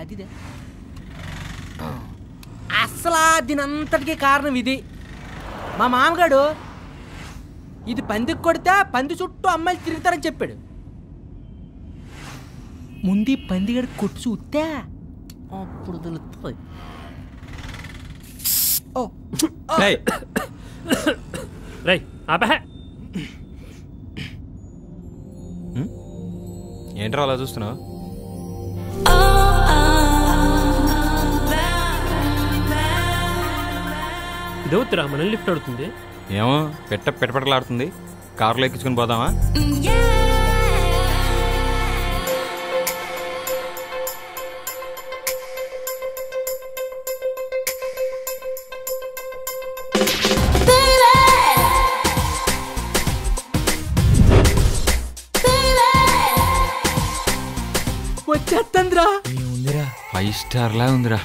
అదిదే అసలు దీనంతటికీ కారణం ఇది. మా మామగాడు ఇది పందికి కొడితే పంది చుట్టూ అమ్మాయిలు తిరుగుతారని చెప్పాడు. ముందు పందిగడి కొట్టు చూస్తే అప్పుడు తెలుస్తుంది. ఏంట్రా అలా చూస్తున్నావు? ఇదవుతురా మనల్ని లిఫ్ట్ అడుగుతుంది. ఏమో పెట్టలాడుతుంది. కారులో ఎక్కించుకుని పోదామా? వచ్చేస్తుందిరా. ఉందిరా 5 స్టార్ లా ఉందిరా.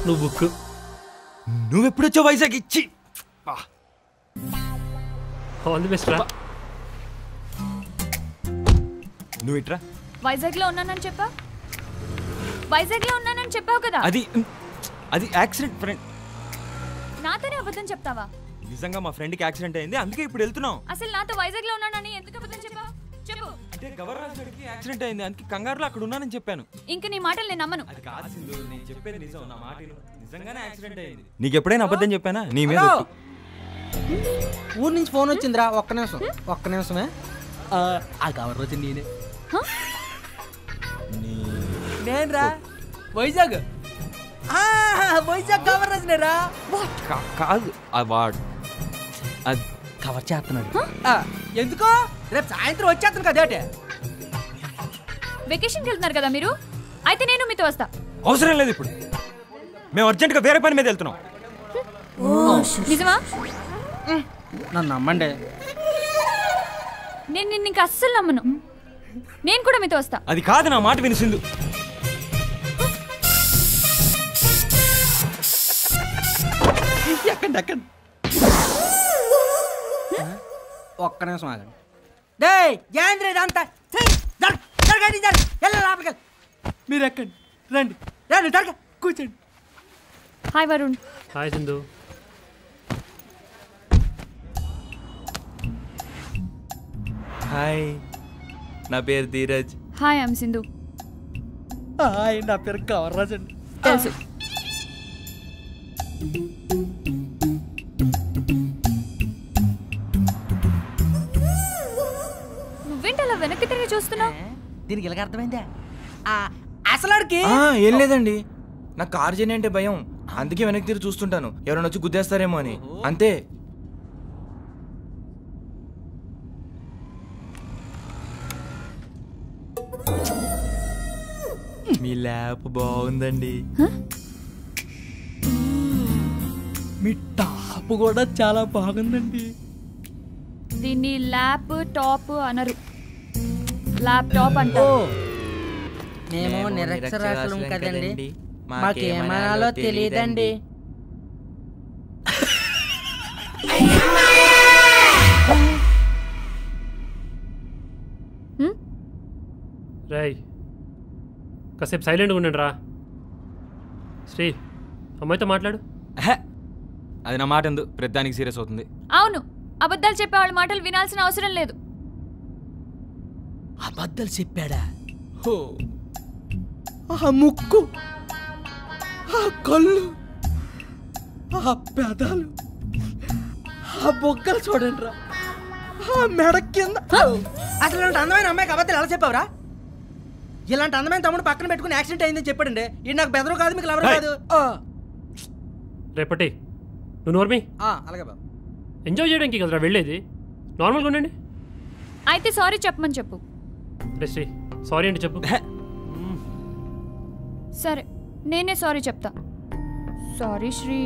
నువ్వు బుక్ నువ్వెప్పుడొచ్చావు వైజాగ్ ఇచ్చి? ఆల్ ది బెస్ట్ రా. నువ్వు ఇట్రా. వైజాగ్ లో ఉన్నానని చెప్పావు కదా. అది యాక్సిడెంట్ ఫ్రెండ్. నాతోనే అబద్ధం చెప్తావా? నిజంగా మా ఫ్రెండ్ కి యాక్సిడెంట్ అయింది, అందుకే ఇప్పుడు వెళ్తున్నాం. అసలు నాతో వైజాగ్ లో ఉన్నానని ఎందుకు అబద్ధం చెప్పావు? చెప్పు. అంటే గవర్నర్ గారికి యాక్సిడెంట్ అయింది, అందుకే కంగారులో అక్కడ ఉన్నానని చెప్పాను. ఇంక నీ మాటలు నేను నమ్మను. అది కాదు సింధు, నేను చెప్పేది నిజం. నా మాట నిజంగానే యాక్సిడెంట్ అయింది. నీకు ఎప్పుడైనా అబద్ధం చెప్పానా? నీ మీద ఊరు నుంచి ఫోన్ వచ్చిందిరా. ఒక్క నిమిషమే. ఆ గవర్నర్ వచ్చింది నేనే. నేనురా వైజాగ్ గవర్నర్ వచ్చినారా. కాదు వాడు కవర్ చేస్తున్నాడు. ఎందుకో రేపు సాయంత్రం వచ్చేస్తాను కదేటే. వెకేషన్కి వెళ్తున్నారు కదా మీరు, అయితే నేను మీతో వస్తా. అవసరం లేదు, ఇప్పుడు మేము అర్జెంట్గా వేరే పని మీద వెళ్తున్నాం. నిజమా? నన్ను నమ్మండి. నేను నిన్ను ఇంకా అస్సలు నమ్మను. నేను కూడా మీతో వస్తా. అది కాదు, నా మాట విని సింధు. ఎక్కండి. ఒక్క నిమిషం ఆగండి. మీరు ఎక్కండి. రండి కూర్చోండి. Hi Varun. Hi Sindhu. Hi, నా పేరు Dheeraj. Hi I'm Sindhu. Hi, నా పేరు కవర్రాజ్ అండి. తెలుసు. నువ్వేంటలా వెనక్కి తిరిగి చూస్తున్నావు? దీనికి ఇలాగ అర్థమైందా? అసలాడికి ఏం లేదండి, నాకు కార్ జర్నీ అంటే భయం, అందుకే వెనక్కి తిరిగి చూస్తుంటాను, ఎవరైనా వచ్చి గుద్దేస్తారేమో అని, అంతే. మీ ల్యాప్ బాగుందండి. మీ టాప్ కూడా చాలా బాగుందండి. దీన్ని ల్యాప్ టాప్ అనరు, ల్యాప్టాప్ అంటారు. మేము నిరక్షరాస్యులం కదండి, మాకేమనాలో తెలియదండి. రై కాసేపు సైలెంట్గా ఉండండి రా. శ్రీ, అమ్మాయితో మాట్లాడు. అది నా మాట ఎందుకు ప్రతిదానికి సీరియస్ అవుతుంది? అవును, అబద్ధాలు చెప్పే వాళ్ళ మాటలు వినాల్సిన అవసరం లేదు. అబద్ధాలు చెప్పాడా? ఆ ముక్కు, ఆ కళ్ళు, ఆ పెదాలు, ఆ బొగ్గలు చూడండి రా, ఆ మెడ కింద. అసలు ఇలాంటి అందమైన అమ్మాయికి అబద్ధాలు ఎలా చెప్పావురా? ఇలాంటి అందమైన తమ్ముడు పక్కన పెట్టుకుని యాక్సిడెంట్ అయిందని చెప్పాడండి. ఇది నాకు బెదరు కాదు, మీకు ఎవరు కాదు. రేపటి నువ్వు నోర్మి. అలాగే బాబు, ఎంజాయ్ చేయడానికి కదరా వెళ్ళేది, నార్మల్గా ఉండండి. అయితే సారీ చెప్పమని చెప్పు. రే శ్రీ, సారీ అంటే చెప్పు. సరే, నేనే సారీ చెప్తా. సారీ శ్రీ.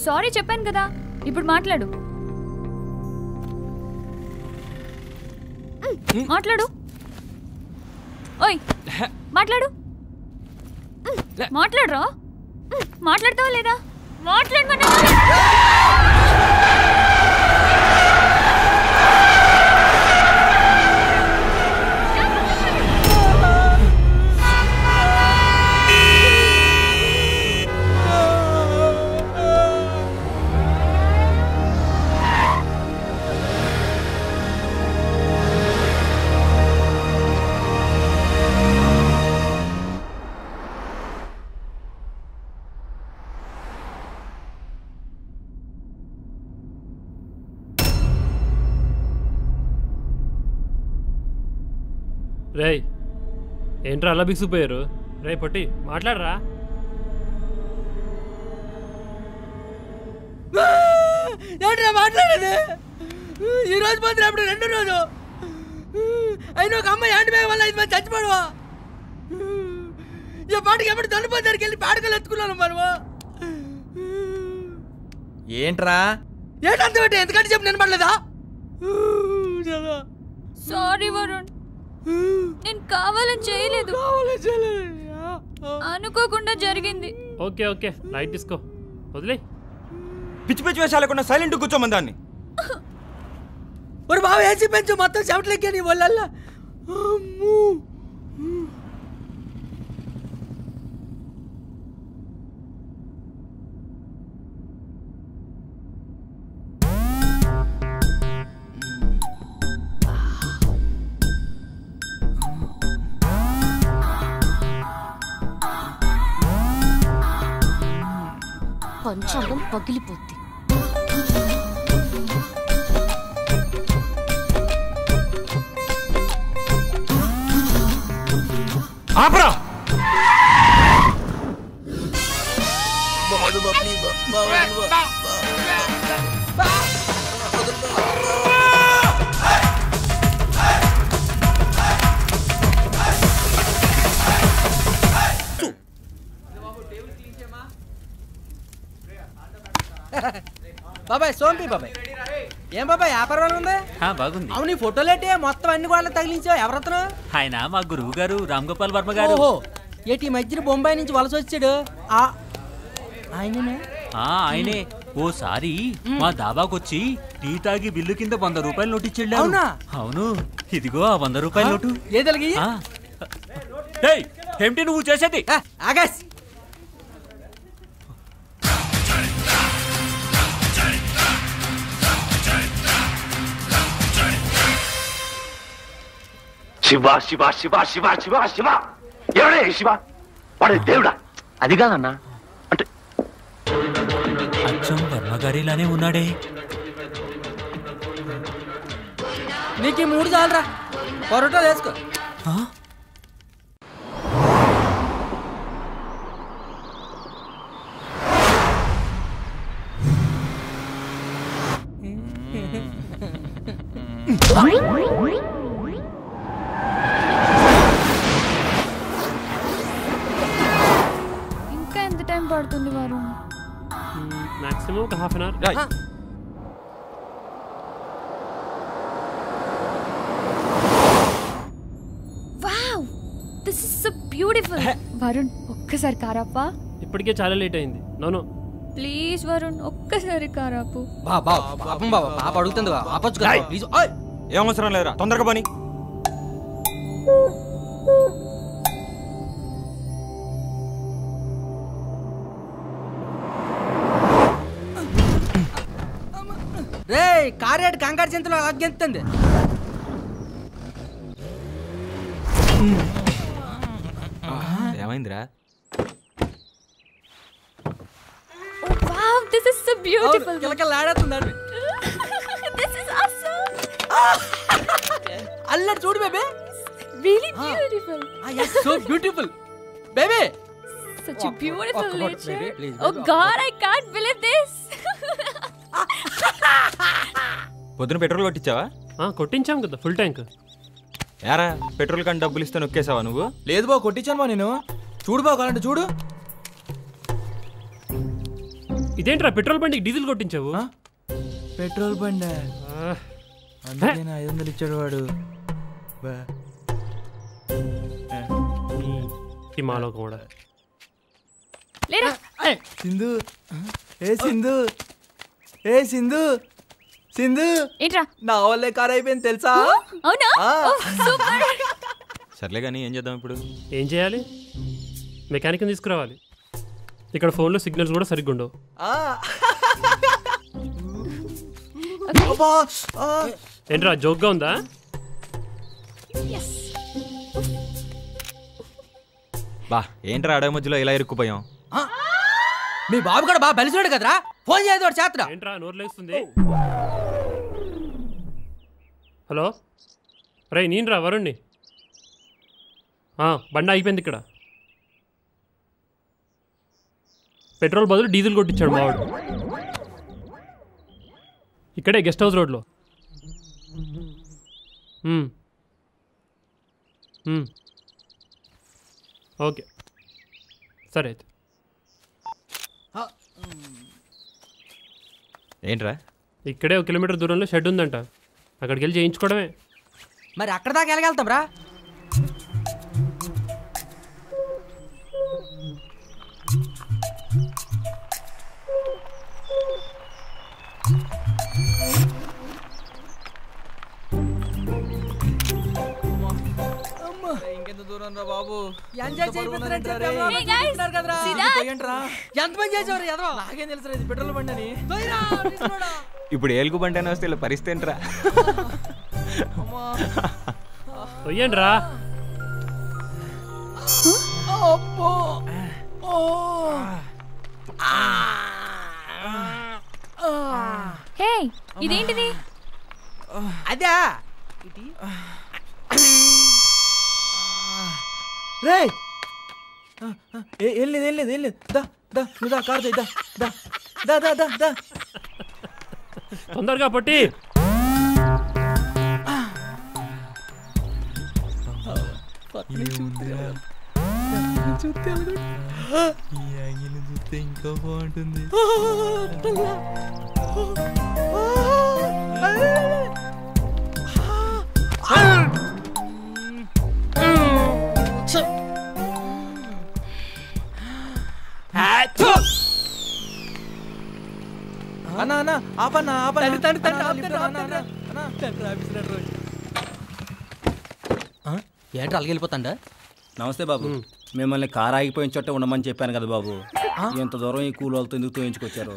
సారీ చెప్పాను కదా, ఇప్పుడు మాట్లాడు. మాట్లాడు. ఓయ్ మాట్లాడు. మాట్లాడరా. మాట్లాడతావా లేదా? మాట్లాడమన్నా. రేయ్ ఏంట్రా అలా బిగుసిపోయారు? రే పొట్టి మాట్లాడరా. ఏంట్రా మాట్లాడేది? ఈ రోజు పోతే అప్పుడు రెండో రోజు అయినా ఒక అమ్మాయి హ్యాండ్ బ్యాగ్ వల్ల 5 మంది చచ్చిపోవా. ఈ పాటకి ఎప్పుడు తలుపు దగ్గరికి వెళ్ళి పాటకలు ఎత్తుకున్నాను మనము. ఏంట్రా ఏంటంత పెట్టి ఎందుకంటే చెప్పి నేను పడలేదా? సారీ వరుణ్, నేను కావాలని చేయలేదు, అనుకోకుండా జరిగింది. ఓకే ఓకే లైట్ తీసుకో, వదిలే. పిచ్చి పిచ్చి వేషాలు లేకుండా సైలెంట్ కూర్చోమని దాన్ని. ஒரு బావ ఏసీ పెంచు మొత్తం చెమటలెక్కే నీ ఒళ్ళల్లా. పంచాంగం పగిలిపోద్ది. ఆపరా. బాబాయ్ సోంపి బాబాయ్. ఏం బాబాయ్ వ్యాపారం ఉంది? బాగుంది. అవును ఈ ఫోటోలు ఏంటి మొత్తం అన్ని గోడలు తగిలించావు? ఎవరతను? ఆయన మా గురువు గారు రామ్ గోపాల్ వర్మ గారు. ఓహో, ఏటి మధ్యన బొంబాయి నుంచి వలస వచ్చాడు ఆయననే? ఆయనే. ఓసారి మా దాబాకొచ్చి టీ తాగి బిల్లు కింద 100 రూపాయలు నోటు ఇచ్చాడు. అవునా? అవును, ఇదిగో ఆ 100 రూపాయల నోటు. ఏదలిగి ఏమిటి నువ్వు చేసేది? ఆగస్ శివ శివ శివ శివ శివ శివ. ఎవడే శివ? వాడే దేవుడా? అది కాదన్నా, అంటే అచ్చం వర్మగారిలానే ఉన్నాడే. నీకు ఈ 3 చాలరా, పొరటో వేసుకో. ఇంకా ఎంత టైం పడుతుంది వరుణ్? మాక్సిమం ఒక half an hour. Wow, this is so beautiful. Varun ఒక్కసారి కారాపా. ఇప్పటికే చాలా లేట్ అయింది. నో ప్లీజ్ వరుణ్ ఒక్కసారి కారాపు. బాబా పాపం బాబా, పాప అడుగుతుంది ఆపొచ్చు కదా ప్లీజ్. ఏం అవసరం లేదురా, తొందరగా పని. రే కారేడు కంగారు చింతలో అగ్గెంతుంది. ఏమైందిరా? Wow, this is so beautiful. కిలకలాడుతుందండి. This is awesome. అల్లరి చూడు baby. Really beautiful. So beautiful baby. Such a beautiful nature. baby, please, Oh God, I can't believe this. పొద్దున పెట్రోల్ కొట్టించావా? కొట్టించాం కదా ఫుల్ ట్యాంక్. యారా పెట్రోల్ కానీ డబ్బులు ఇస్తే నొక్కేసావా నువ్వు? లేదు బావ, కొట్టించాను బా నేను. చూడు బావ, కావాలంటే చూడు. ఇదేంట్రా పెట్రోల్ బండికి డీజిల్ కొట్టించావు? పెట్రోల్ బండి అందుకే 500 ఇచ్చాడు వాడు. ఈ మాలో కూడా లేరా సింధు సింధు సింధు సింధు ఏంట్రా నా వల్లే కార్ అయిపోయింది తెలుసా? అవునా సూపర్. సర్లే కానీ ఏం చేద్దాం ఇప్పుడు? ఏం చేయాలి? మెకానిక్ని తీసుకురావాలి. ఇక్కడ ఫోన్లో సిగ్నల్స్ కూడా సరిగ్గా ఉండవు. ఏంట్రా జోక్గా ఉందా? బా ఏంట్రా అడవి మధ్యలో ఇలా ఇరుక్కుపోయాం? మీ బాబు కూడా బాగా బలిసినాడు కదరా, ఫోన్ చేయదు వాడు చేతరా. ఏంట్రా నోరు లేస్తుంది? హలో రే నేనురా వరుణ్ణి. బండి అయిపోయింది ఇక్కడ. పెట్రోల్ బదులు డీజిల్ కొట్టించాడు మావాడు. ఇక్కడే గెస్ట్ హౌస్ రోడ్లో. ఓకే సరే అయితే. ఏంట్రా? ఇక్కడే 1 కిలోమీటర్ దూరంలో షెడ్ ఉందంట, అక్కడికి వెళ్ళి చేయించుకోవడమే. మరి అక్కడ దాకా వెళ్ళగలుగుతాం రా. ఇంకెంత దూరం రా బాబు? ఎంతమంది చేసేవారు ఎదవా? నాకేం తెలుసు ఇది పెట్రోల్ బండి అని. ఇప్పుడు ఏలుగు బండి అని వస్తే ఇలా పరిస్థితి ఏంట్రా? తొయ్యండి రా. హే ఇదేంటిది? అదా రే ఏం లేదు దా దా నువ్వు దా కార్ దా దా దా దా దా దా తొందరగా పట్టి. చూస్తే ఇంకా బాగుంటుంది. అన్నా అన్నా ఆపన్నా ఏంట్రా అలగెళ్ళిపోతాండా? నమస్తే బాబు, మిమ్మల్ని కారు ఆగిపోయిన చోట ఉండమని చెప్పాను కదా బాబు. ఎంత దూరం ఈ కూలి వాళ్ళతో ఎందుకు తోయించుకొచ్చారు?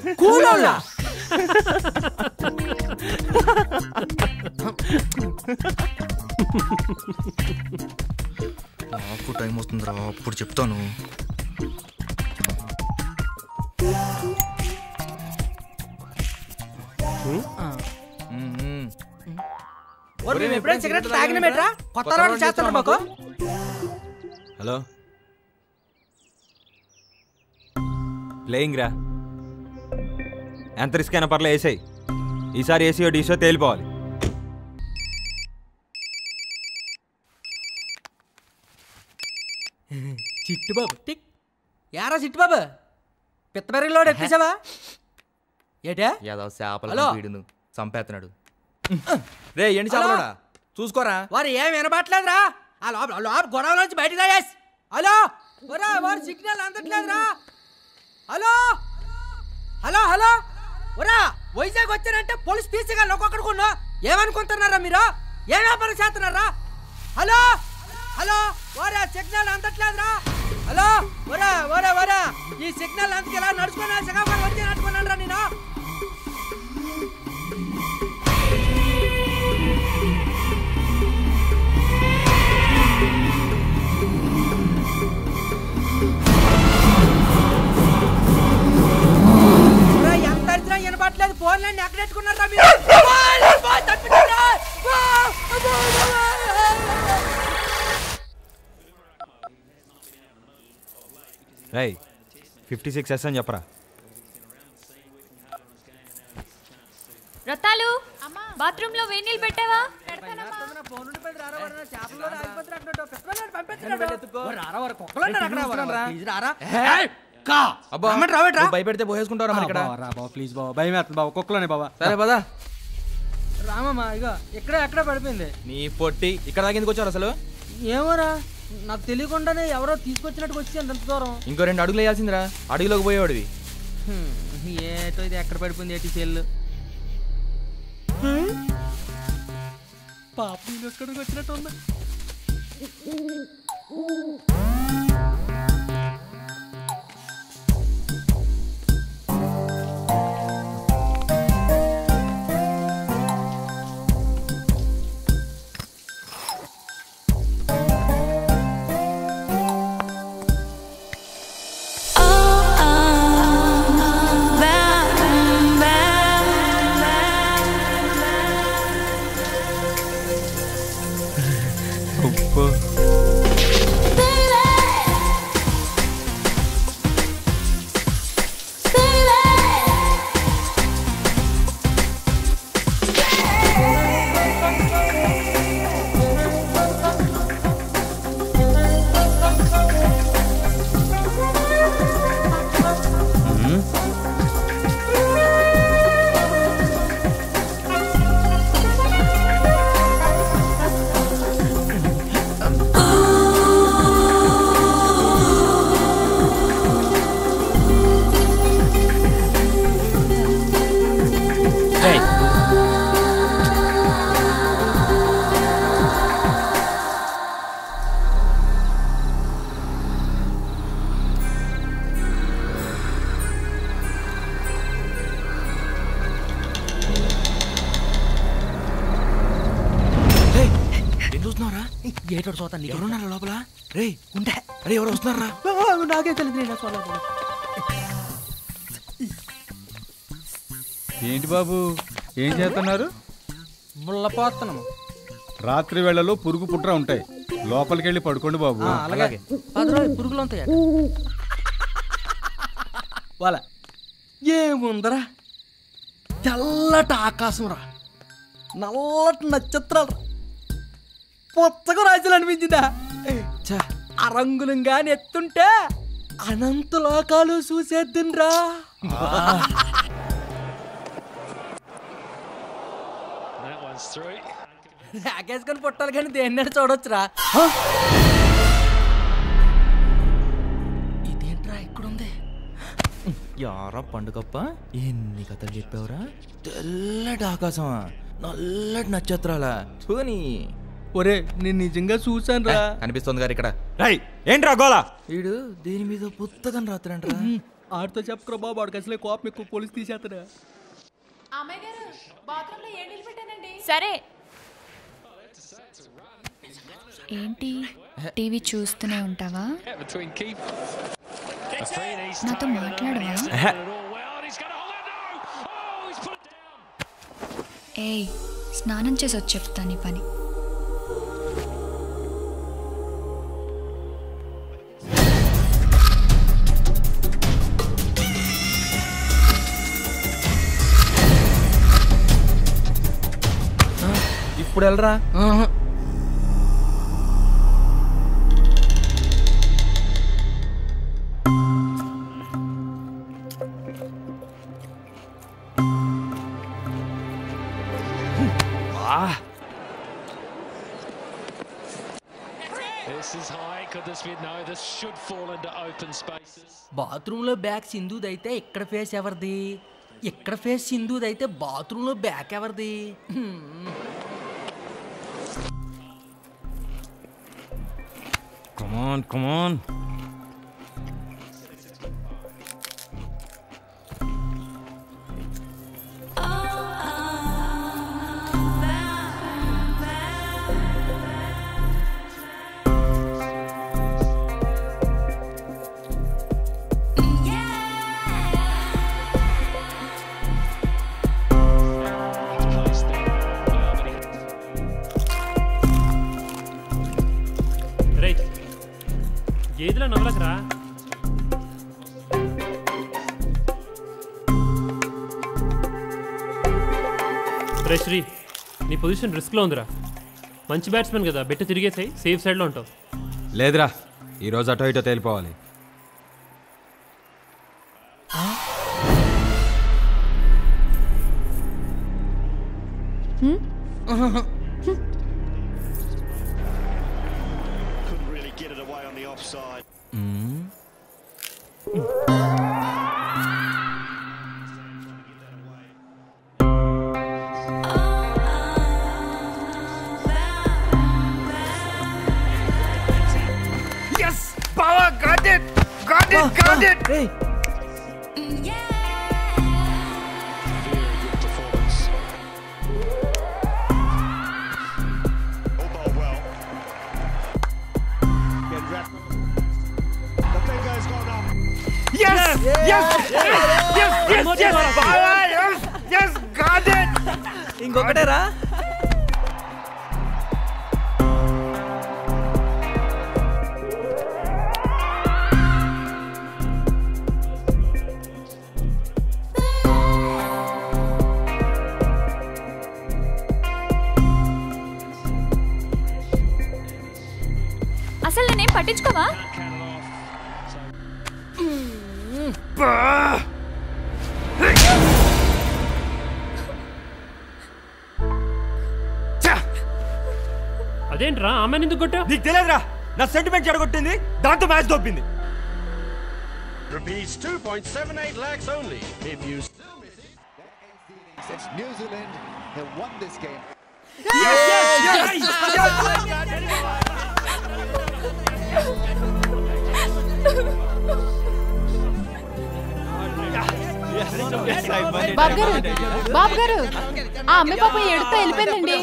నాకు టైం వస్తుందిరా, అప్పుడు చెప్తాను. ఎప్పుడైనా సిగరెట్ తాగిన మేట్రా కొత్త రోడ్లు చేస్తున్నారు మాకు. హలో ప్లేయింగ్ రా. ఎంత రిస్క్ అయినా పర్లే వేసాయి. ఈసారి ఏసీయో డీసో తేలిపోవాలి. చిట్టుబాబు టిక్ యారా చిట్టుబాబు పిత్త పెరుగులోడు ఎక్కేసావా ఏటా? యాదవ్ చేపల వీడును చంపేస్తున్నాడు. రే ఎండి చేపలోడా చూసుకోరా. వారు ఏం వినబట్లేదురా. ఆ లోపల గొడవ నుంచి బయటకు రాయేసి. హలో వారు సిగ్నల్ అందట్లేదురా. హలో హలో హలో ఒరా వైజాగ్ వచ్చారంటే పోలీసు తీసేగాలి ఒక్కొక్కడుకున్నా. ఏమనుకుంటున్నారా మీరు? ఏ వ్యాపారం చేస్తున్నారా? హలో హలో ఓరా సిగ్నల్ అందట్లేదురా. హలో ఒరా ఒరా ఒరా ఈ సిగ్నల్ అందుకేలా నడుచుకున్నా సగం వచ్చి నడుచుకున్నాను రా నేను. ఎంత అరిచినా వినపట్లేదు. ఫోన్లన్నీ ఎక్కడెట్టుకున్నారా మీరు? రై 56S అని చెప్పరా. రతాలు బాత్రూమ్ లో వేడి నీళ్ళు పెట్టావా? అబ్బా నువ్వు భయపెడితే పోసేసుకుంటారా మరి ఇక్కడ ప్లీజ్ బాబా భయం వేస్తుంది బాబా కుక్కలోనే బాబా సరే పదా రామమ్మా ఇక ఎక్కడ పడిపోయింది నీ పొట్టి ఇక్కడ దాకా ఎందుకు వచ్చారు అసలు ఏమోరా నాకు తెలియకుండానే ఎవరో తీసుకొచ్చినట్టుకు వచ్చి అంత దూరం ఇంకో 2 అడుగులు వేయాల్సిందిరా అడుగులోకి పోయేవాడివి ఏటో ఇది ఎక్కడ పడిపోయింది ఏటి సెల్లు పాప నేను ఎక్కడికి వచ్చినట్టు ఉందా ఏటో చూస్తాను ఎవరున్నారా లోపల రే ఉంటే అరే ఎవరు వస్తున్నారా నాకే తెలియదు ఏంటి బాబు ఏం చేస్తున్నారు? ముళ్ళపోతున్నాము. రాత్రి వేళలో పురుగు పుట్ర ఉంటాయి, లోపలికి వెళ్ళి పడుకోండి బాబు. అలాగే పురుగులు ఉంటాయి వాళ్ళ ఏముందరా, తెల్లటి ఆకాశం రా, నల్లటి నక్షత్రాలు రా, పొత్తగా రాజులు అనిపించిందా? ఆ రంగులం గాని ఎత్తుంటే అనంత లోకాలు చూసేద్దురా. రాకేసుకొని పుట్టాలి కానీ దేన్ని చూడొచ్చురా. ఇదేంట్రా ఇక్కడుంది? యారా పండుగప్ప, ఎన్ని కథలు చెప్పావురా? తెల్లటి ఆకాశమా, నల్లటి నక్షత్రాలా? చూని ఒరే నేను నిజంగా చూసాను రా. అనిపిస్తుంది గారు ఇక్కడ. ఏంట్రా గోలా? వీడు దీని మీద పుస్తకం రాత్రంట్రా. ఆడితో చెప్పుకురా బాబు, ఆడికి అసలే కోపం ఎక్కువ, పోలీసు తీసేస్తారా. సరే ఏంటి టీవీ చూస్తూనే ఉంటావా? నాతో మాట్లాడవా? ఏయ్, స్నానం చేసి వచ్చి చెప్తాను ఈ పని. ఇప్పుడు వెళ్ళరా. బాత్రూమ్ లో బ్యాగ్ సింధుదైతే ఇక్కడ ఫేస్ ఎవరిది? ఇక్కడ ఫేస్ సింధుదైతే బాత్రూమ్ లో బ్యాగ్ ఎవరిది? Come on, come on. గేదెల నవలకరా. రే శ్రీ, నీ పొజిషన్ రిస్క్లో ఉందిరా. మంచి బ్యాట్స్మెన్ కదా, బెట్టు తిరిగేసాయి, సేఫ్ సైడ్లో ఉంటావు. లేదురా, ఈరోజు అటో ఇటో తేలిపోవాలి. Yes! Power! Got it! Got it! Got it! Hey! Yes! Yes! Yes! Yes! Yes! Yes! Power! Yes! Yes! Got it! ఇంకొకటేరా. అసలు నేనేం పట్టించుకోవా? అదేంట్రా ఆమె ఎందుకు కొట్టా? నీకు తెలియదురా, నా సెంటిమెంట్ చెడగొట్టింది, దాంతో match దొబ్బింది. Rupees 2.78 lakhs only. If you still miss it, since New Zealand have won this game. Yes! Yes! బాబు గారు, బాబు గారు, ఆ అమ్మాయి పాప ఎడుతా వెళ్ళిపోయిందండి.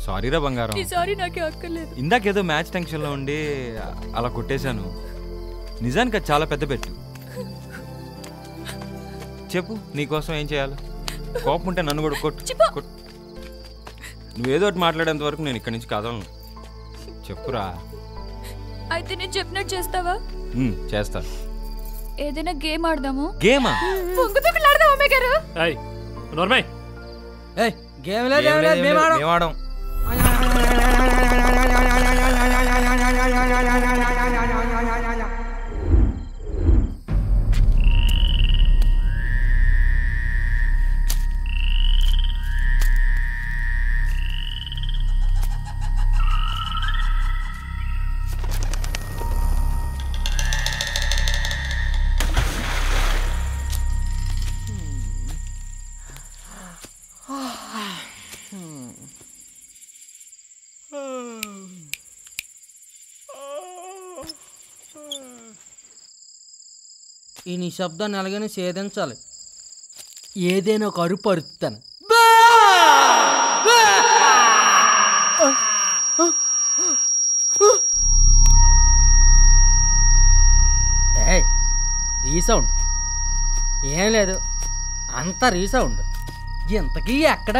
సారీరా బంగారం. సారీ నాకే అక్కర్లేదు. ఇందాకేదో మ్యాచ్ టెన్షన్లో ఉండి అలా కొట్టేశాను. నిజానికి అది చాలా పెద్ద పెట్టు. చెప్పు, నీకోసం ఏం చేయాలి? కోపం ఉంటే నన్ను కూడా కొట్టు. నువ్వేదో ఒకటి మాట్లాడేంత వరకు నేను ఇక్కడి నుంచి కదలను. చెప్పురా. అయితే నేను చెప్పినట్టు చేస్తావా? చేస్తా. ఏదైనా గేమ్ ఆడదాము. గేమా? పొంగుతూకులాడదాం అమ్మాయి గారు. ఏయ్ నోర్మై. ఏయ్ గేమ్ లేదు, మేము ఆడం. ఈ నిశ్శబ్దాన్ని అలాగనే సేధించాలి. ఏదైనా ఒక అరుపు అరుస్తాను. రీసౌండ్ ఏం లేదు, అంత రీసౌండ్. ఇంతకీ ఎక్కడ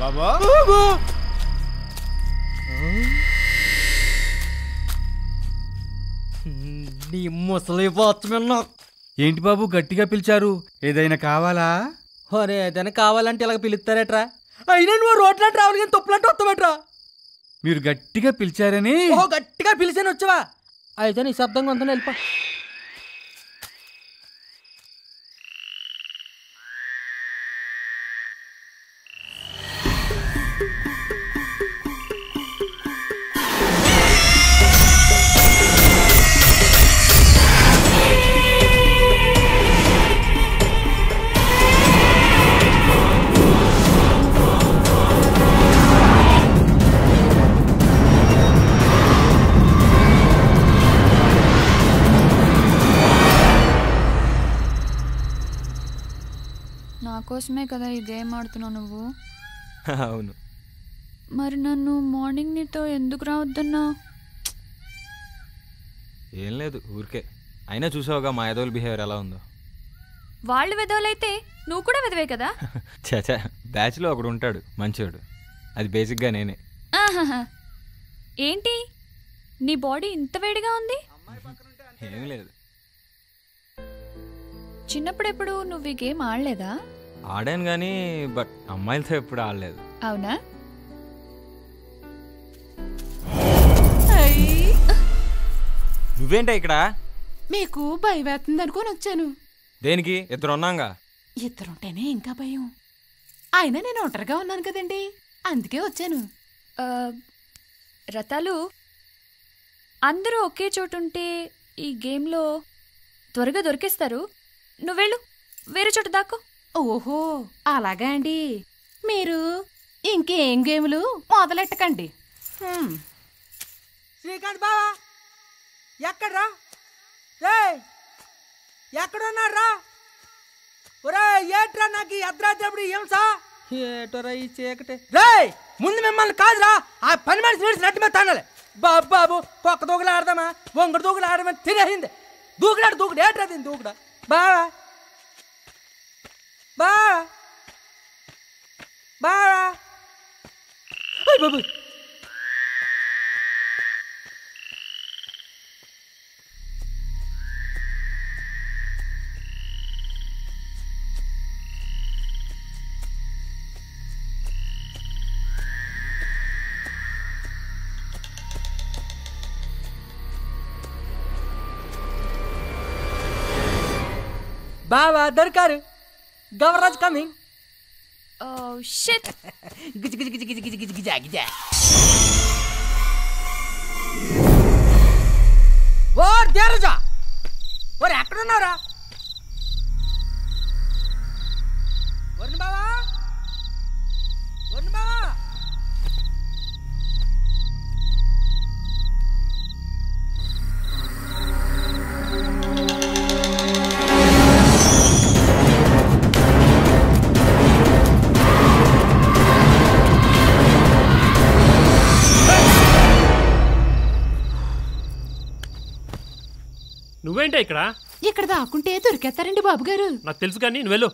బాబా నీ ముసలి వాచ్మెన్. ఏంటి బాబు గట్టిగా పిలిచారు? ఏదైనా కావాలా? ఒరే ఏదైనా కావాలంటే ఇలాగ పిలుస్తారేట్రా? అయినా నువ్వు రోడ్లంటే రావాలి కానీ తొప్పులంటే వస్తావేట్రా? మీరు గట్టిగా పిలిచారని. ఓ గట్టిగా పిలిచాను వచ్చావా? అయితే నీ శబ్దంగా అంతా వెళ్ళిపో. కోసమే కదా ఈ గేమ్ ఆడుతున్నావు నువ్వు? అవును. మరి నన్ను మార్నింగ్ నీతో ఎందుకు రావద్దన్నా? ఏం లేదు, ఊరికే. అయినా చూసావుగా మా ఎదోల బిహేవియర్ ఎలా ఉందో. వాళ్ళు వెదవలైతే నువ్వు కూడా వెదవే కదా. చాచా, బ్యాచ్లో ఒకడు ఉంటాడు మంచోడు, అది బేసిక్గా నేనే. ఏంటి నీ బాడీ ఇంత వేడిగా ఉంది? ఏం లేదు. చిన్నప్పుడెప్పుడు నువ్వు ఈ గేమ్ ఆడలేదా? ఆడాను కానీ బట్ అమ్మాయిలతో ఎప్పుడు ఆడలేదు. అవునా? నువ్వేంటా ఇక్కడ? మీకు భయం వేస్తుంది అనుకోని వచ్చాను. దేనికి? ఇద్దరు ఉన్నాగా. ఇద్దరుంటేనే ఇంకా భయం. అయినా నేను ఒంటరిగా ఉన్నాను కదండి, అందుకే వచ్చాను. రతాలు, అందరూ ఒకే చోటుంటే ఈ గేమ్లో త్వరగా దొరికేస్తారు. నువ్వెళ్ళు, వేరే చోట దాక్కో. ఓహో అలాగా అండి. మీరు ఇంకేం గేములు మొదలెట్టకండి. శ్రీకాంత్ బావా ఎక్కడ్రా? ఎక్కడున్నారా? ఒరే ఏట్రా నాకు ఈ అర్ధరాత్రి హింస? ఏటోరా ఈ చీకటి? రే ముందు మిమ్మల్ని కాదురా ఆ పని మనిషి నిలిచి నట్టి మీద తానాలి. బాబు బాబు కుక్క దూకులు ఆడదామా, వంగడు దూకులు ఆడమని తినేసింది. దూకుడు ఏట్రా దీన్ని దూకుడా? బావా బావా బావా బాబు బావా దొరికారు. గవర్రాజ్ కమింగ్. Oh shit. గిజి గిజి గిజి గిజి గిజి గిజి గిజా గిజా. ఓ దేరజా, ఒరే ఎక్కడున్నారా? వరుణ్ బావా, వరుణ్ బావా. నువ్వేంటా ఇక్కడ? ఇక్కడ దాక్కుంటే దొరికేస్తారండి బాబు గారు. నాకు తెలుసు కానీ నువ్వు వెళ్ళు.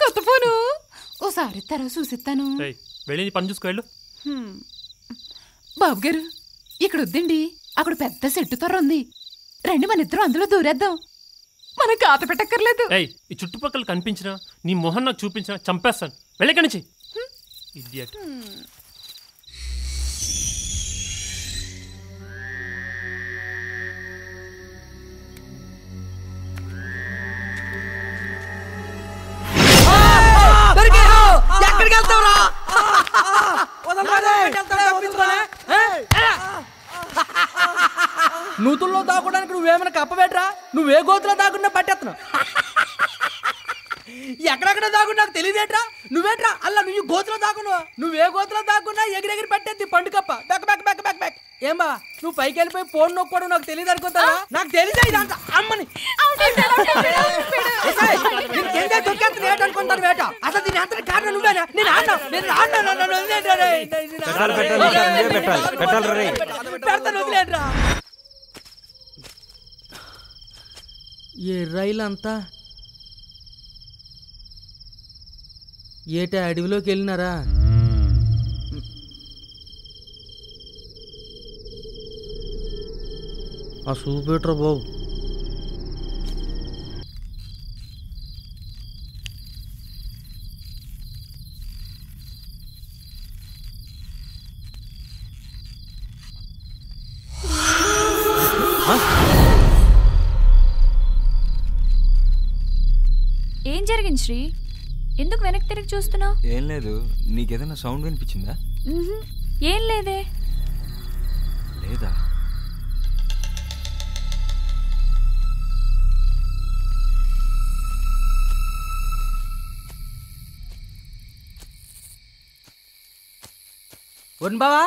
కొత్త ఫోను ఓసారి ఇస్తారా చూసిస్తాను. వెళ్ళి నీ పని చూసుకో వెళ్ళు. బాబు గారు ఇక్కడ వద్దండి, అక్కడ పెద్ద సెట్టు తొర్ర ఉంది. రండి మన ఇద్దరం అందులో దూరేద్దాం. మనం కాత పెట్టక్కర్లేదు. ఈ చుట్టుపక్కల కనిపించినా నీ మొహం నాకు చూపించినా చంపేస్తాను. వెళ్ళి నుంచి. ఇడియట్. ఎక్కడికి వెళ్తావురా? నూతుల్లో దాక్కోడానికి నువ్వేమైనా కప్పబెట్రా? నువ్వే గోతులో దాక్కున్నా పట్టేస్తున్నావు. ఎక్కడెక్కడ దాక్కున్నా నాకు తెలియదేట్రా? నువ్వేట్రా అలా నువ్వు గోతులో దాక్కున్నావు. నువ్వే గోతులో దాక్కున్నా ఎగిరెగిరి పెట్టేది పండు కప్ప. బెక్ బెక్ బెక్ బెక్ బెక్. ఏమా నువ్వు పైకి వెళ్ళిపోయి ఫోన్ నొక్కోవడం నాకు తెలియదు అనుకుంటావా? నాకు తెలిసే ఇదంతా అమ్మని అనుకుంటాను వేట. అసలు దీని అంతటి కారణం నువ్వేనా? నేను పెడతాను వదిలేట్రా. ఏ రైలు అంతా ఏటా అడవిలోకి వెళ్ళినారా? ఆ చూపెట్రా బాబు. ఏం జరిగింది శ్రీ? ఎందుకు వెనక్కి తిరిగి చూస్తున్నావు? ఏం లేదు. నీకేదైనా సౌండ్ వినిపించిందా? ఏం లేదే. లేదా? వరుణ్ బావా,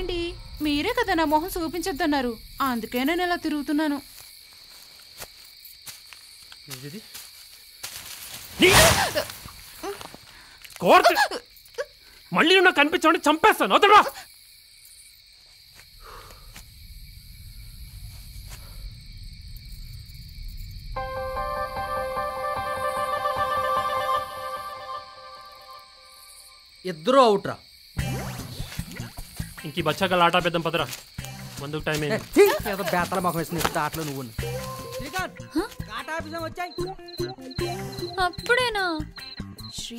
అదేంటండి మీరే కదా నా మొహం చూపించొద్దన్నారు, అందుకే నేను ఇలా తిరుగుతున్నాను. మళ్ళీ నాకు కనిపించండి, చంపేస్తాను. వదలరా. ఇద్దరు అవుట్రా. ఇంక బచ్చాక ఆట పెద్దాం పదరా, మందుకు టైం అయింది. ఏదో బేతల మొఖం వేసింది ఆటలో నువ్వు. అప్పుడేనా? శ్రీ,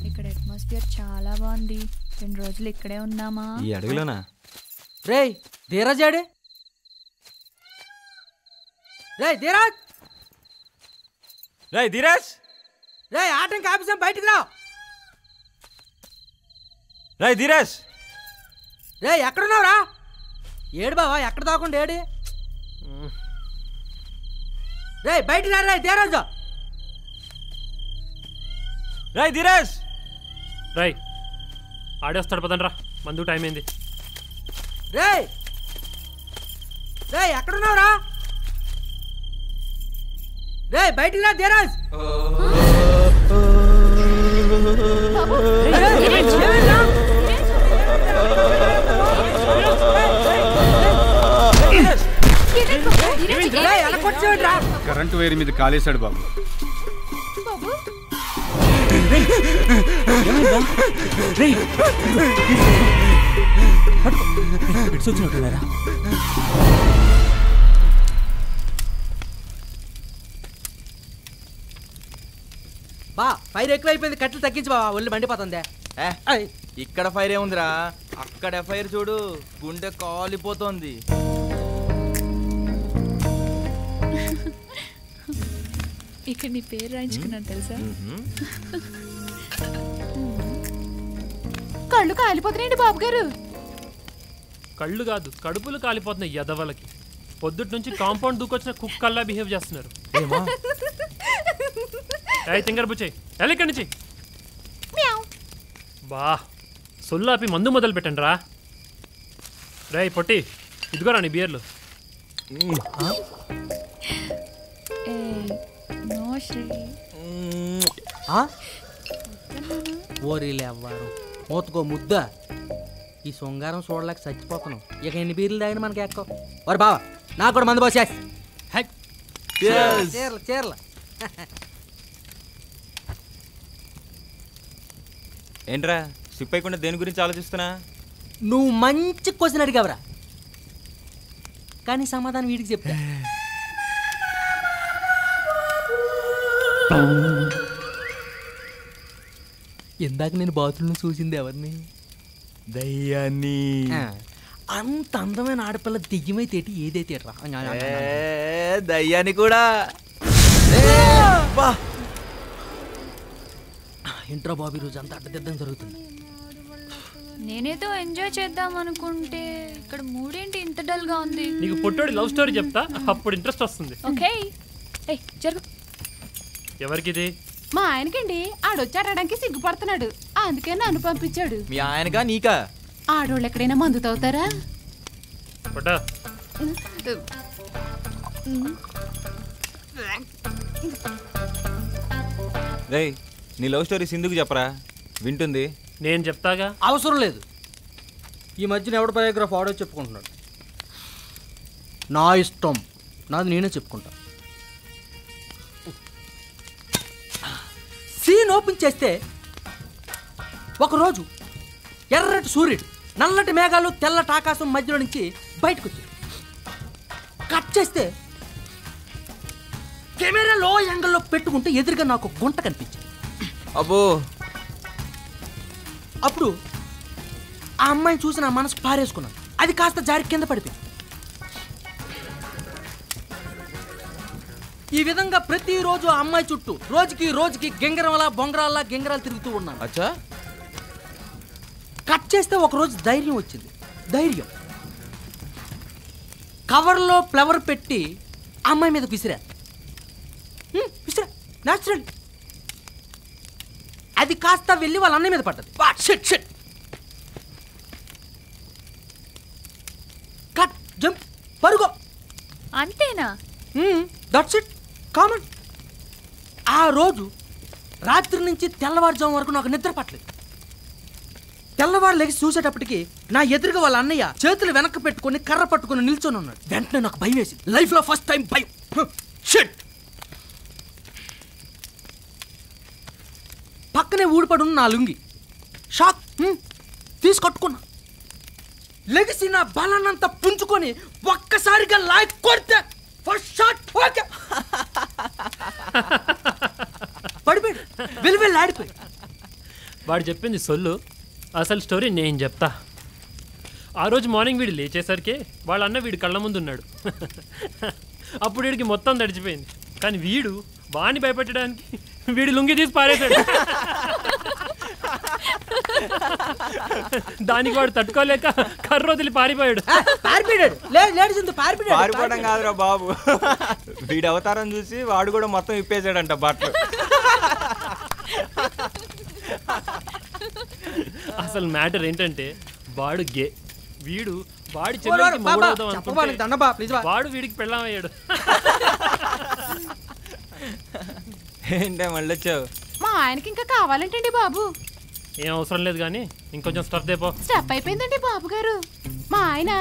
ఇక్కడ అట్మాస్ఫియర్ చాలా బాగుంది. 2 రోజులు ఇక్కడే ఉందామా? ఈ అడుగులోనా? రేయ్ ధీరజ్ ఆడే. రేయ్ ధీరజ్, రేయ్ ధీరజ్, రేయ్ ఆటంకి ఆఫీసం బయటికి రా. రేయ్ ధీరజ్, రేయ్ ఎక్కడున్నావురా? ఏడు బావా, ఎక్కడ దాకుండా ఏడి? రేయ్ బయటికి రా. రేయ్ ధీరజ్, రేయ్ ధీరజ్. రేయ్ ఆడేస్తాడు పదండ్రా, మందుకు టైం అయింది. రేయ్ రేయ్ ఎక్కడున్నావురా? రేయ్ బయటికి రా ధీరజ్. కరెంటు వైర్ మీద కాలేశాడు బాబు. బా ఫైర్ ఎక్కువ అయిపోయింది, కట్టెలు తగ్గించి బావా, ఒళ్ళు మండిపోతుందే. ఇక్కడ ఫైర్ ఏముందిరా, అక్కడ ఫైర్ చూడు, గుండె కాలిపోతోంది. ఇక్కడ నీ పేరు రాయించుకున్నాను తెలుసా? కళ్ళు కాలిపోతున్నాయండి బాబు గారు. కళ్ళు కాదు, కడుపులు కాలిపోతున్నాయి యదవలకి. పొద్దుటి నుంచి కాంపౌండ్ దూకొచ్చిన కుక్కల్లా బిహేవ్ చేస్తున్నారు. తింగర్ బుచ్చాయి ఎలా ఇక్కడి నుంచి. బా సొల్లాపి మందు మొదలు పెట్టండి రా. రే పొట్టి, ఇదిగోరా నీ బియర్లు. ఓరీలే అవ్వారు మూతకో ముద్ద. ఈ శృంగారం చూడలేక చచ్చిపోతున్నాం. ఇక ఎన్ని బీర్లు తాగిన మనకి ఎక్కో. వారు బావా నాకు కూడా మందు పోసేసి. చీరలు చీరలు. ఏంట్రా సిప్ అయ్యకుండా దేని గురించి ఆలోచిస్తున్నా? నువ్వు మంచి క్వశ్చన్ అడిగావురా, కానీ సమాధానం వీడికి చెప్తా. ఇందాక నేను బాత్రూంలో చూసింది ఎవరిని? దయ్యాన్ని. అంత అందమైన ఆడపిల్ల దెయ్యమైతే ఏదైతే రా దయ్యాన్ని కూడా. ఇంట్రా బాబు, రోజు అంతా అడ్డదిద్దం జరుగుతుంది. నేనేదో ఎంజాయ్ చేద్దాం అనుకుంటే ఇక్కడ మూడేంటి ఇంత డల్ గా ఉంది? నీకు పొట్టోడి లవ్ స్టోరీ చెప్తా, అప్పుడు ఇంట్రెస్ట్ వస్తుంది. ఓకే జరుగు. ఎవరికిది? మా ఆయనకండి. ఆడొచ్చాడడానికి సిగ్గుపడుతున్నాడు, అందుకే నన్ను పంపించాడు. మీ ఆయనగా నీకా? ఆడోళ్ళు ఎక్కడైనా మందు తాగుతారా? రేయ్ నీ లవ్ స్టోరీ సింధుకు చెప్పరా, వింటుంది. నేను చెప్తాగా. అవసరం లేదు. ఈ మధ్యన ఎవడ బయోగ్రాఫ్ ఆడో చెప్పుకుంటున్నాడు. నా ఇష్టం, నాది నేనే చెప్పుకుంటా. సీన్ ఓపెన్ చేస్తే ఒకరోజు ఎర్రటి సూర్యుడు నల్లటి మేఘాలు తెల్లటి ఆకాశం మధ్యలో నుంచి బయటకు వచ్చింది. కట్ చేస్తే కెమెరా లో యాంగిల్లో పెట్టుకుంటే ఎదురుగా నాకు గుంట కనిపించింది. అబ్బో. అప్పుడు ఆ అమ్మాయిని చూసి నా మనసు పారేసుకున్నాను. అది కాస్త జారి కింద పడిపోయింది. ఈ విధంగా ప్రతిరోజు ఆ అమ్మాయి చుట్టూ రోజుకి గింగరంలా బొంగరాల్లా గింగరాలు తిరుగుతూ ఉన్నాను. అచ్చా. కట్ చేస్తే ఒకరోజు ధైర్యం వచ్చింది. ధైర్యం కవర్లో ఫ్లవర్ పెట్టి అమ్మాయి మీద విసిరా. న్యాచురల్. అది కాస్త వెళ్ళి వాళ్ళ అన్నయ్య మీద పడ్డది. షిట్. That's it, common. ఆ రోజు రాత్రి నుంచి తెల్లవారుజాము వరకు నాకు నిద్ర పట్టలేదు. తెల్లవారు లెగిసి చూసేటప్పటికి నా ఎదురుగా వాళ్ళ అన్నయ్య చేతులు వెనక్కి పెట్టుకొని కర్ర పట్టుకొని నిల్చొని ఉన్నాడు. వెంటనే నాకు భయం వేసింది. లైఫ్లో ఫస్ట్ టైం భయం. షిట్. పక్కనే ఊడిపడి ఉన్న నా లుంగి షాక్ తీసి కట్టుకున్నా. లెగిసి నా బలాన్నంతా పుంజుకొని ఒక్కసారిగా లాక్ కొడితే ఫస్ట్ షాట్ ఓకే పడిపోయాడు. వెలువెళ్ళి ఆడిపోయాడు. వాడు చెప్పింది సొల్లు, అసలు స్టోరీ నేను చెప్తా. ఆ రోజు మార్నింగ్ వీడు లేచేసరికి వాళ్ళ అన్న వీడి కళ్ళ ముందు ఉన్నాడు. అప్పుడు వీడికి మొత్తం తడిచిపోయింది. కానీ వీడు వాడిని భయపెట్టడానికి వీడి లుంగి తీసి పారేశాడు. దానికి వాడు తట్టుకోలేక కర్ర వదిలి పారిపోయాడు. పారిపోవడం కాదురా బాబు, వీడి అవతారం చూసి వాడు కూడా మొత్తం ఇప్పేసాడంట బట్టలు. అసలు మ్యాటర్ ఏంటంటే వాడు గే, వీడు వాడి చెల్లెలికి మొగుడవుదాం అనుకుంటే వాడు వీడికి పెళ్ళామయ్యాడు. ఏంటే మళ్ళీ వచ్చావు? మా ఆయనకి ఇంకా కావాలంటండి బాబు. ఏం అవసరం లేదు కానీ ఇంకొంచెం స్టఫ్ దేపో. స్టెప్ అయిపోయిందండి బాబు గారు. మా ఆయన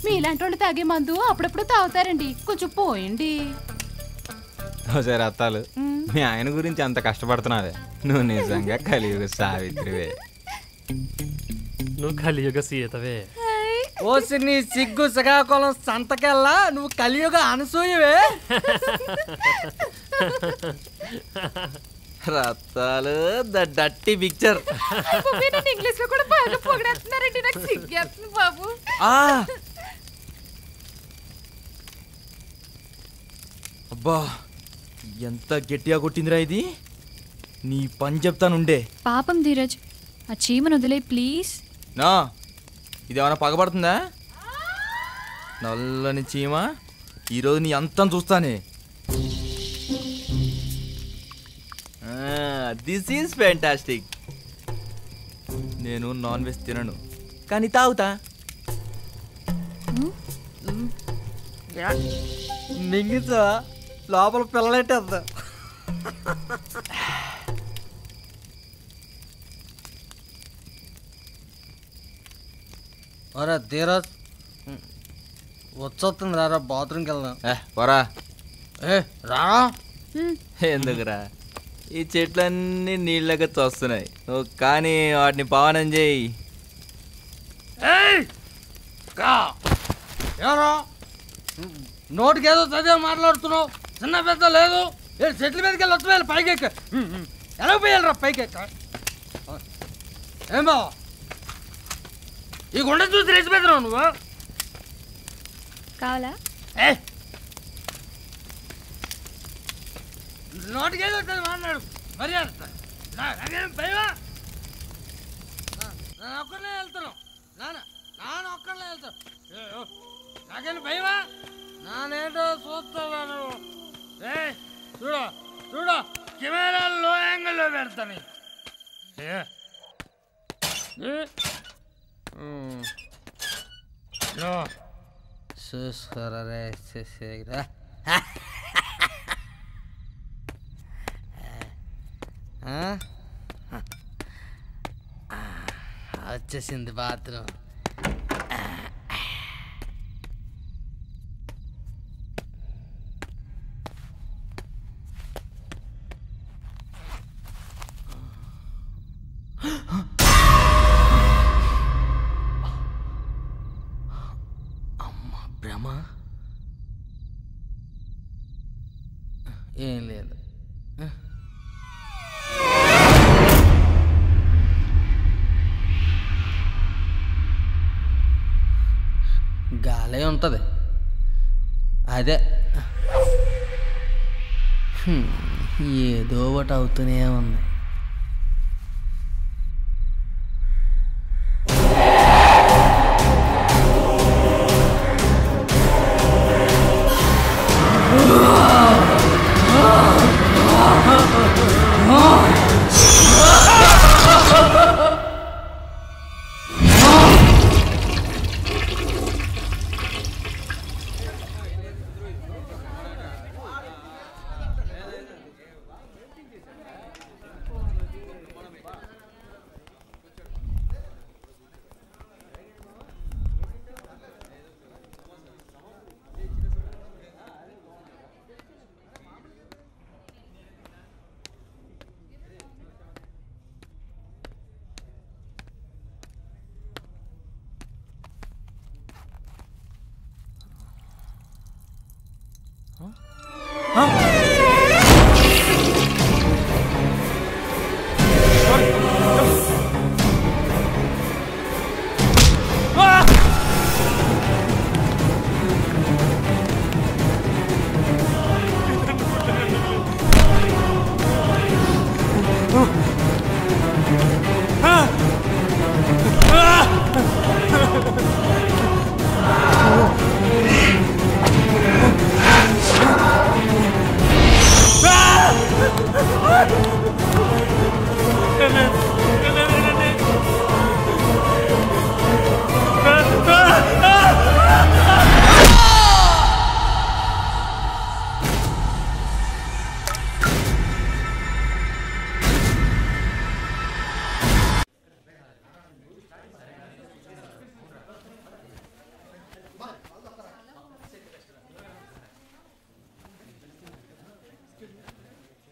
మీలాంటి వాళ్ళు తాగే మందు అప్పుడప్పుడు తాగుతారండి, కొంచెం పోయండి. ఒకసారి అత్తాలు, మీ ఆయన గురించి అంత కష్టపడుతున్నావే, నువ్వు నిజంగా కలియుగ సావిత్రివే. నువ్వు కలియుగ సీతవే. ఓసి నీ సిగ్గు శ్రీకాకుళం సంతకెళ్ళా, నువ్వు కలియుగ అనసూయవే. రత్తాలు ద డట్టి పిక్చర్. ఇంగ్లీష్ లో కూడా బాగా పొగడేస్తున్నారండి, నాకు సిగ్గేస్తుంది బాబు. అబ్బా ఎంత గట్టిగా కొట్టిందిరా ఇది. నీ పని చెప్తానుండే. పాపం ధీరజ్, ఆ చీమను వదిలే ప్లీజ్. నా ఇదేమన్నా పగబడుతుందా? నల్లని చీమ, ఈరోజు నీ అంతం చూస్తానే. This is fantastic. నేను నాన్ వెజ్ తినను, కానీ తాగుతా. మింగిసా లోపల పిల్లలెట్టేద్దా. ఒరే ధీరజ్, వచ్చొస్తుంది రారా, బాత్రూమ్కి వెళ్దాం. వరా. రా. ఎందుకురా, ఈ చెట్లన్నీ నీళ్ళగా తోస్తున్నాయి, నువ్వు కానీ వాటిని పావనం చేయి. ఎవరో నోటికి ఏదో చదివా మాట్లాడుతున్నావు, చిన్న పెద్ద లేదు. చెట్ల మీదకి వెళ్ళి వచ్చి పైకి ఎక్క. ఎలా పోయాలి రా పైకి ఎక్క? ఏం బావా ఈ గుండె చూసి రేసి పెద్దరావు నువ్వు? కావాలా? నోటికి ఏదో మాట్లాడు మర్యాద. భయమా? నేను ఒక్కరినే వెళ్తున్నావు. నాన్న ఒక్కరినే వెళ్తాను. నాకేం భయమా? నానేంటో చూస్తావా నువ్వు? చూడ చూడ, కెమెరా లో యాంగిల్లో పెడతాను. చూసుకోరా రే, చూసేరా. వచ్చేసింది బాత్రూమ్. అమ్మా భ్రమ ఏం లేదు. గాలే ఉంటుంది అదే. ఏదో ఒకటి అవుతూనే ఉంది.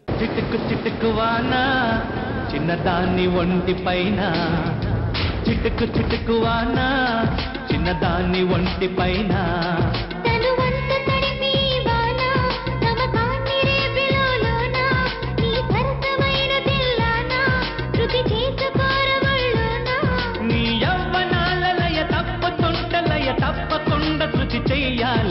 చిటుకు చిటుకువానా చిన్నదాన్ని ఒంటి పైన చిటుకు చిటుకువానా చిన్నదాన్ని ఒంటి పైన నీ యవ్వనాల లయ తప్పుతుంట లయ తప్పకుండా శృతి చెయ్యాలి